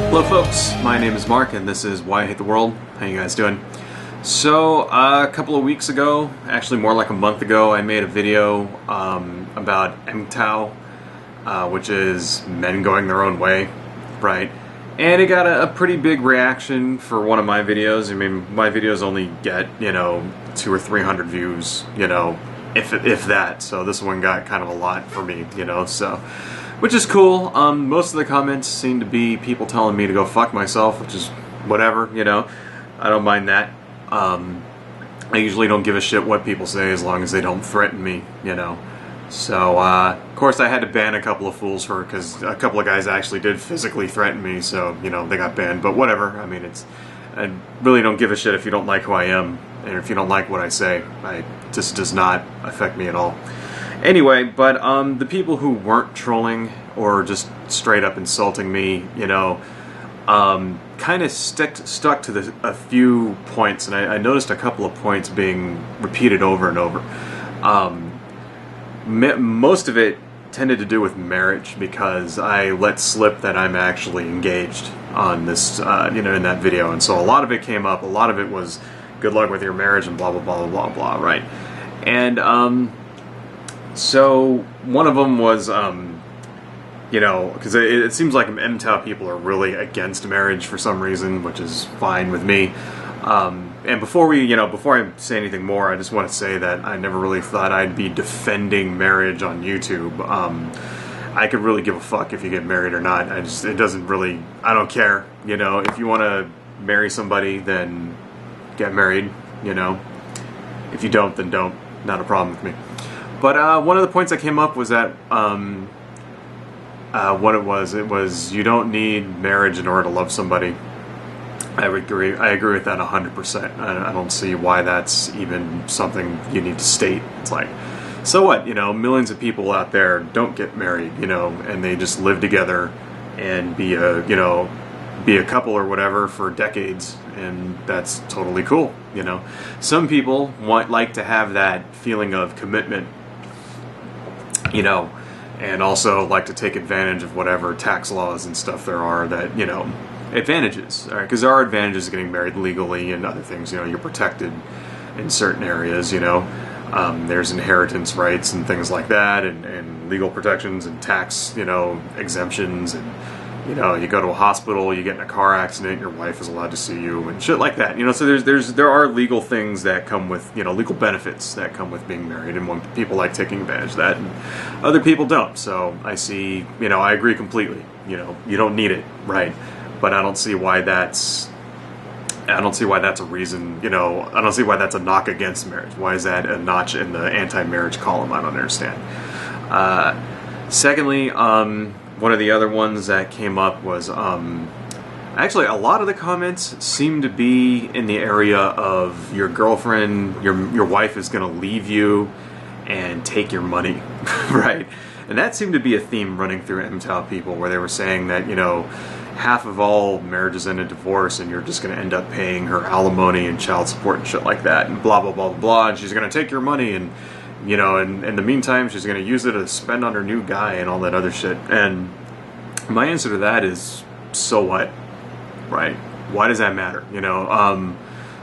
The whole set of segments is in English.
Hello folks, my name is Mark and this is Why I Hate the World. How you guys doing? So a couple of weeks ago, actually more like a month ago, I made a video about MGTOW, which is men going their own way, right? And it got a pretty big reaction for one of my videos. I mean, my videos only get, 200 or 300 views, if that. So this one got kind of a lot for me, so... Which is cool. Most of the comments seem to be people telling me to go fuck myself, which is whatever, I don't mind that. I usually don't give a shit what people say as long as they don't threaten me, So, of course I had to ban a couple of fools because a couple of guys actually did physically threaten me, so, they got banned. But whatever, I mean, I really don't give a shit if you don't like who I am, and if you don't like what I say. It just does not affect me at all. Anyway, but the people who weren't trolling or just straight up insulting me, kind of stuck to a few points, and I noticed a couple of points being repeated over and over. Most of it tended to do with marriage because I let slip that I'm actually engaged on this, in that video, and so a lot of it came up. A lot of it was good luck with your marriage and blah blah blah blah blah, right? And so one of them was, because it seems like MGTOW people are really against marriage for some reason, which is fine with me. And before I say anything more, I just want to say that I never really thought I'd be defending marriage on YouTube. I could really give a fuck if you get married or not. I don't care. If you want to marry somebody, then get married. If you don't, then don't. Not a problem with me. But one of the points that came up was that what it was you don't need marriage in order to love somebody. I agree with that 100%. I don't see why that's even something you need to state. It's like, so what? Millions of people out there don't get married, and they just live together and be a couple or whatever for decades, and that's totally cool. Some people like to have that feeling of commitment, and also like to take advantage of whatever tax laws and stuff there are that, advantages, all right? Because there are advantages to getting married legally and other things, you're protected in certain areas, there's inheritance rights and things like that, and legal protections and tax, exemptions, and you go to a hospital, you get in a car accident, your wife is allowed to sue you and shit like that. So there are legal things that come with, legal benefits that come with being married, and when people like taking advantage of that, and other people don't. So I see, I agree completely. You don't need it, right? But I don't see why that's a reason. I don't see why that's a knock against marriage. Why is that a notch in the anti-marriage column? I don't understand. Secondly, one of the other ones that came up was, actually a lot of the comments seem to be in the area of your girlfriend, your wife is going to leave you and take your money, right? And that seemed to be a theme running through MGTOW people, where they were saying that, half of all marriages end in divorce, and you're just going to end up paying her alimony and child support and shit like that, and blah, blah, blah, blah, blah, and she's going to take your money, and and in the meantime, she's going to use it to spend on her new guy and all that other shit. And my answer to that is, so what? Right? Why does that matter?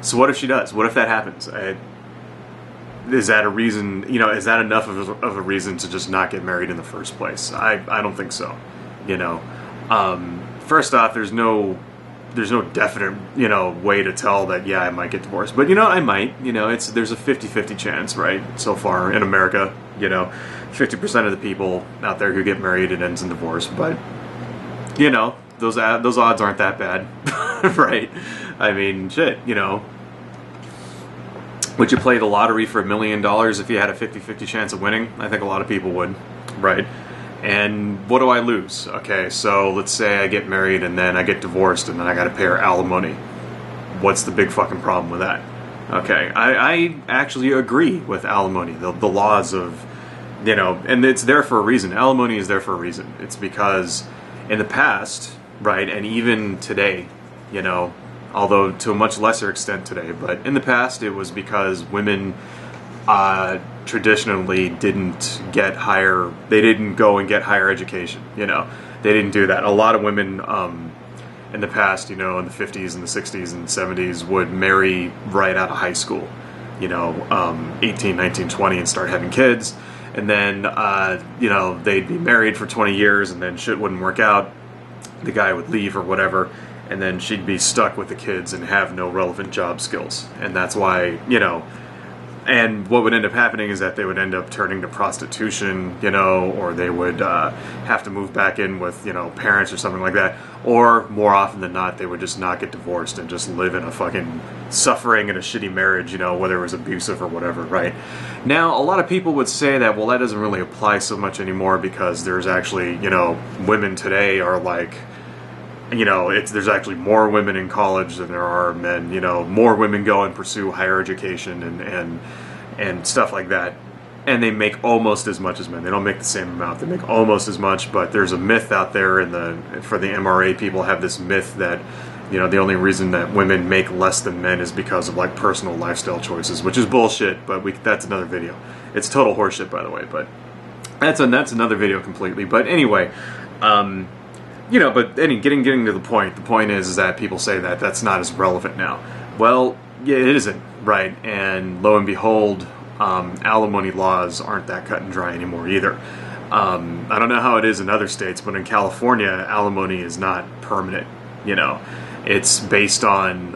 So what if she does? What if that happens? Is that a reason, is that enough of a reason to just not get married in the first place? I don't think so. First off, there's no definite, way to tell that, yeah, I might get divorced. But, I might, there's a 50-50 chance, right? So far in America, 50% of the people out there who get married, it ends in divorce. But, those odds aren't that bad, right? I mean, shit, Would you play the lottery for $1 million if you had a 50-50 chance of winning? I think a lot of people would, right? And what do I lose? Okay, so let's say I get married and then I get divorced and then I got to pay her alimony. What's the big fucking problem with that? Okay, I actually agree with alimony, the laws of, and it's there for a reason. Alimony is there for a reason. It's because in the past, right, and even today, although to a much lesser extent today, but in the past it was because women traditionally didn't go and get higher education. They didn't do that. A lot of women in the past, you know, in the 50s and the 60s and 70s, would marry right out of high school, you know, 18, 19, 20, and start having kids. And then, you know, they'd be married for 20 years and then shit wouldn't work out. The guy would leave or whatever. And then she'd be stuck with the kids and have no relevant job skills. And that's why, you know, and what would end up happening is that they would end up turning to prostitution, you know, or they would have to move back in with, you know, parents or something like that. Or more often than not, they would just not get divorced and just live in a fucking suffering in a shitty marriage, you know, whether it was abusive or whatever, right? Now, a lot of people would say that, well, that doesn't really apply so much anymore because there's actually, you know, women today are like, you know, there's actually more women in college than there are men. You know, more women go and pursue higher education and stuff like that, and they make almost as much as men. They don't make the same amount. They make almost as much. But there's a myth out there for the MRA people have this myth that, you know, the only reason that women make less than men is because of like personal lifestyle choices, which is bullshit. But that's another video. It's total horseshit, by the way. But that's another video completely. But anyway. You know, but getting to the point is that people say that that's not as relevant now. Well, yeah, it isn't, right? And lo and behold, alimony laws aren't that cut and dry anymore either. I don't know how it is in other states, but in California, alimony is not permanent, you know. It's based on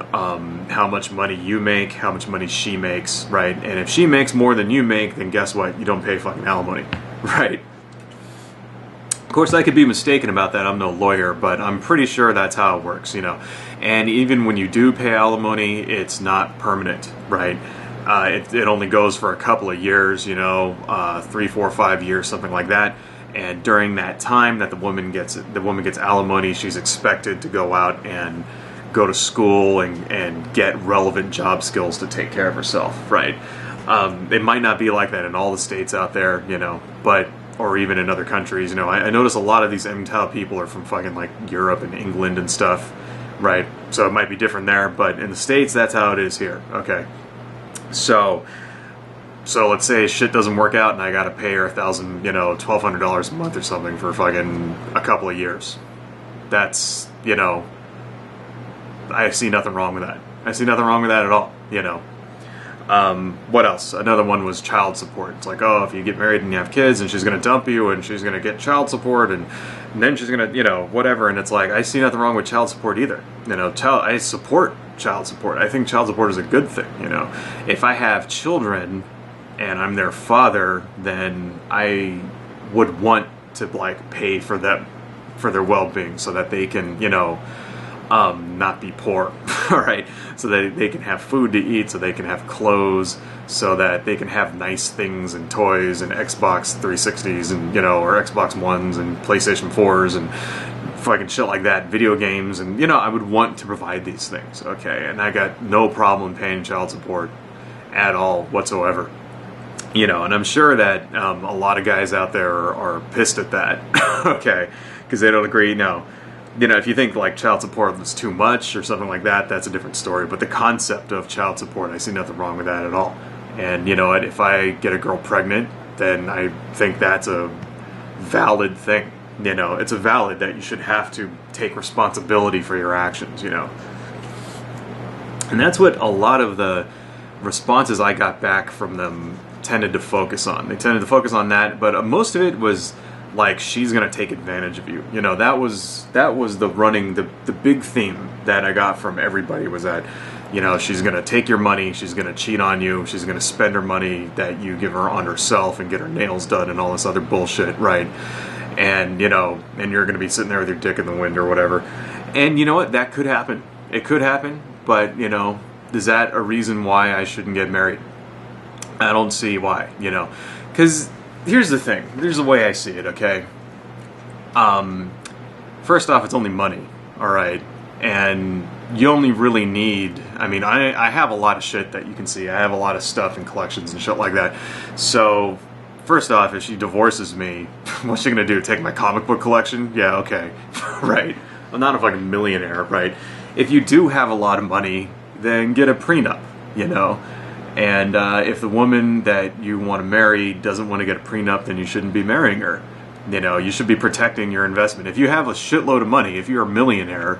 how much money you make, how much money she makes, right? And if she makes more than you make, then guess what? You don't pay fucking alimony, right? Of course, I could be mistaken about that. I'm no lawyer, but I'm pretty sure that's how it works, you know. And even when you do pay alimony, it's not permanent, right? It only goes for a couple of years, you know, 3, 4, 5 years, something like that. And during that time that the woman gets alimony, she's expected to go out and go to school and get relevant job skills to take care of herself, right? It might not be like that in all the states out there, you know, but or even in other countries, you know. I notice a lot of these MGTOW people are from fucking like Europe and England and stuff, right? So it might be different there, but in the States, that's how it is here, okay? So let's say shit doesn't work out and I gotta pay her $1,000, you know, $1,200 a month or something for fucking a couple of years. That's, you know, I see nothing wrong with that. I see nothing wrong with that at all, you know. What else? Another one was child support. It's like, oh, if you get married and you have kids and she's going to dump you and she's going to get child support and then she's going to, you know, whatever. And it's like, I see nothing wrong with child support either. You know, I support child support. I think child support is a good thing, you know. If I have children and I'm their father, then I would want to, like, pay for them, for their well-being so that they can, you know, not be poor, all right? So that they can have food to eat, so they can have clothes, so that they can have nice things and toys and Xbox 360s and, you know, or Xbox Ones and PlayStation 4s and fucking shit like that, video games, and, you know, I would want to provide these things, okay? And I got no problem paying child support at all whatsoever. You know, and I'm sure that a lot of guys out there are pissed at that, okay? Because they don't agree, no. You know, if you think like child support was too much or something like that, that's a different story. But the concept of child support, I see nothing wrong with that at all. And you know what, if I get a girl pregnant, then I think that's a valid thing. You know, it's a valid that you should have to take responsibility for your actions, you know. And that's what a lot of the responses I got back from them tended to focus on. They tended to focus on that, but most of it was like, she's gonna take advantage of you. You know, that was the big theme that I got from everybody was that, you know, she's gonna take your money, she's gonna cheat on you, she's gonna spend her money that you give her on herself and get her nails done and all this other bullshit, right? And, you know, and you're gonna be sitting there with your dick in the wind or whatever. And you know what? That could happen. It could happen, but, you know, is that a reason why I shouldn't get married? I don't see why, you know, because here's the thing. Here's the way I see it, okay? First off, it's only money, all right? And you only really need, I mean, I have a lot of shit that you can see. I have a lot of stuff and collections and shit like that. So, first off, if she divorces me, what's she gonna do? Take my comic book collection? Yeah, okay. Right. I'm not a fucking millionaire, right? If you do have a lot of money, then get a prenup, you know? And if the woman that you want to marry doesn't want to get a prenup, then you shouldn't be marrying her. You know, you should be protecting your investment. If you have a shitload of money, if you're a millionaire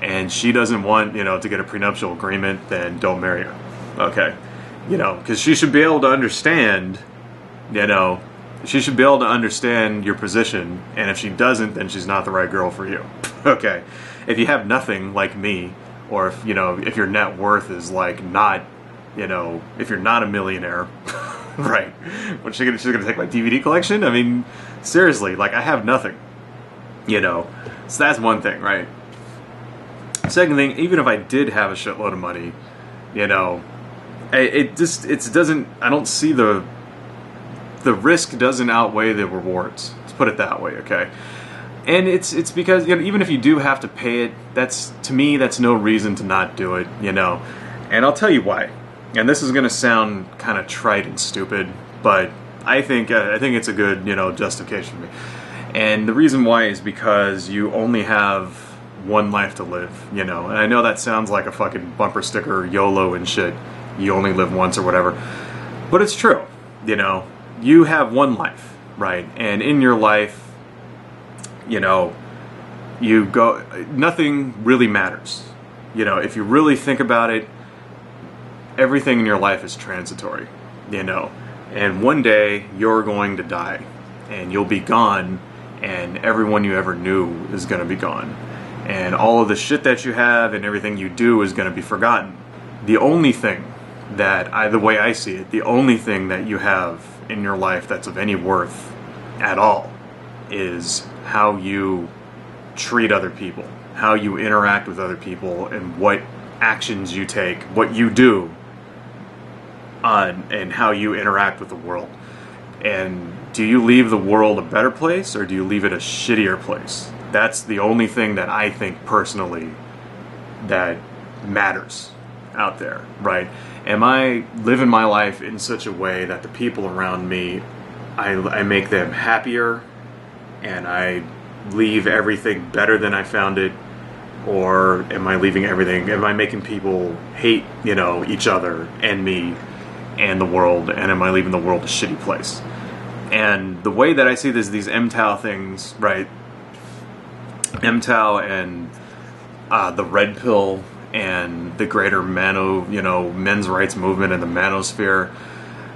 and she doesn't want, you know, to get a prenuptial agreement, then don't marry her. Okay? You know, because she should be able to understand, you know, she should be able to understand your position, and if she doesn't, then she's not the right girl for you. Okay? If you have nothing like me, or if, you know, if your net worth is like not, you know, if you're not a millionaire, right? What's she's gonna take my DVD collection? I mean, seriously, like I have nothing, you know. So that's one thing, right? Second thing, even if I did have a shitload of money, you know, it doesn't. I don't see the risk doesn't outweigh the rewards. Let's put it that way, okay? And it's because, you know, even if you do have to pay it, that's, to me, that's no reason to not do it, you know. And I'll tell you why. And this is going to sound kind of trite and stupid, but I think it's a good, you know, justification for me. And the reason why is because you only have one life to live, you know. And I know that sounds like a fucking bumper sticker, YOLO and shit. You only live once or whatever. But it's true, you know. You have one life, right? And in your life, you know, nothing really matters. You know, if you really think about it, everything in your life is transitory, you know. And one day you're going to die and you'll be gone, and everyone you ever knew is going to be gone. And all of the shit that you have and everything you do is going to be forgotten. The only thing that, the way I see it, the only thing that you have in your life that's of any worth at all is how you treat other people, how you interact with other people, and what actions you take, what you do, and how you interact with the world. And do you leave the world a better place, or do you leave it a shittier place? That's the only thing that I think personally that matters out there, right? Am I living my life in such a way that the people around me, I make them happier, and I leave everything better than I found it? Or am I making people hate, you know, each other and me and the world, and am I leaving the world a shitty place? And the way that I see this, these MGTOW things, right? MGTOW and the red pill and the greater men's rights movement and the manosphere,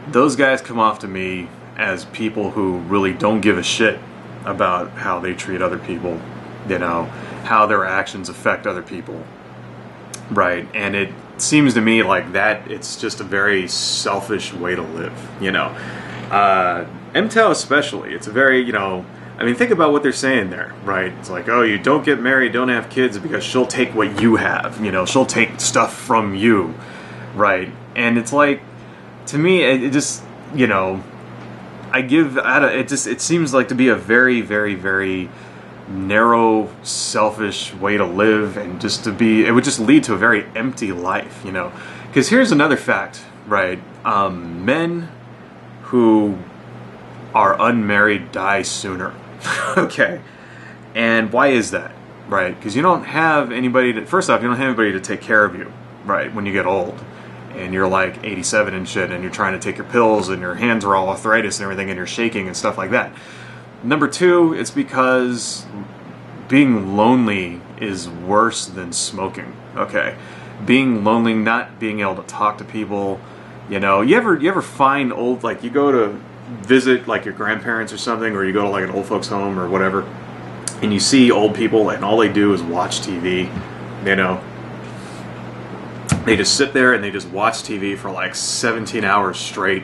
those guys come off to me as people who really don't give a shit about how they treat other people, you know, how their actions affect other people, right? And it seems to me like that it's just a very selfish way to live, you know. MGTOW especially, it's a very, you know, I mean, think about what they're saying there, right? It's like, oh, you don't get married, don't have kids because she'll take what you have, you know, she'll take stuff from you, right? And it's like, to me, it just, you know, it seems like to be a very, very, very narrow, selfish way to live, and it would just lead to a very empty life, you know. Because here's another fact, right? Men who are unmarried die sooner. Okay. And why is that? Right? Because you don't have anybody to take care of you, right, when you get old. And you're like 87 and shit, and you're trying to take your pills, and your hands are all arthritis and everything, and you're shaking and stuff like that. Number two, it's because being lonely is worse than smoking, okay? Being lonely, not being able to talk to people, you know. You ever find old, like, you go to visit, like, your grandparents or something, or you go to, like, an old folks home or whatever, and you see old people, and all they do is watch TV, you know. They just sit there and they just watch TV for like 17 hours straight,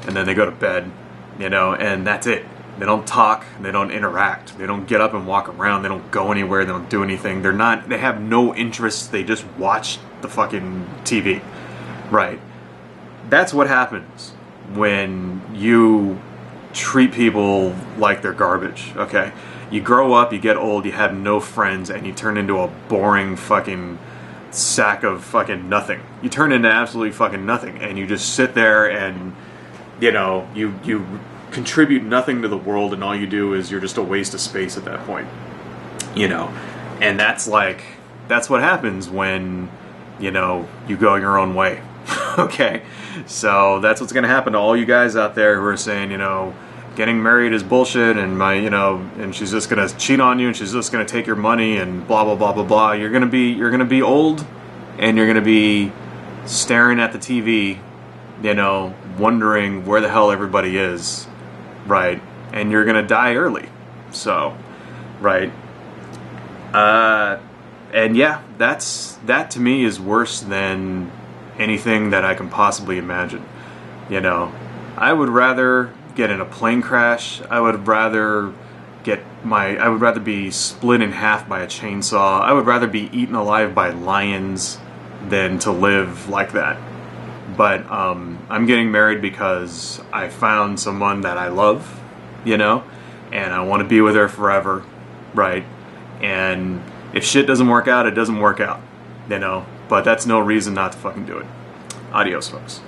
and then they go to bed, you know, and that's it. They don't talk, they don't interact, they don't get up and walk around, they don't go anywhere, they don't do anything. They have no interest, they just watch the fucking TV, right? That's what happens when you treat people like they're garbage, okay? You grow up, you get old, you have no friends, and you turn into a boring fucking sack of fucking nothing. You turn into absolutely fucking nothing, and you just sit there and, you know, you contribute nothing to the world, and all you do is you're just a waste of space at that point, you know. And that's what happens when, you know, you go your own way. Okay, so that's what's gonna happen to all you guys out there who are saying, you know, getting married is bullshit, and and she's just gonna cheat on you, and she's just gonna take your money, and blah blah blah blah blah. You're gonna be old, and you're gonna be staring at the TV, wondering where the hell everybody is, right? And you're gonna die early, so, right? And yeah, that to me is worse than anything that I can possibly imagine. I would rather get in a plane crash. I would rather be split in half by a chainsaw. I would rather be eaten alive by lions than to live like that. But I'm getting married because I found someone that I love, and I want to be with her forever, right? And if shit doesn't work out, it doesn't work out, but that's no reason not to fucking do it. Adios, folks.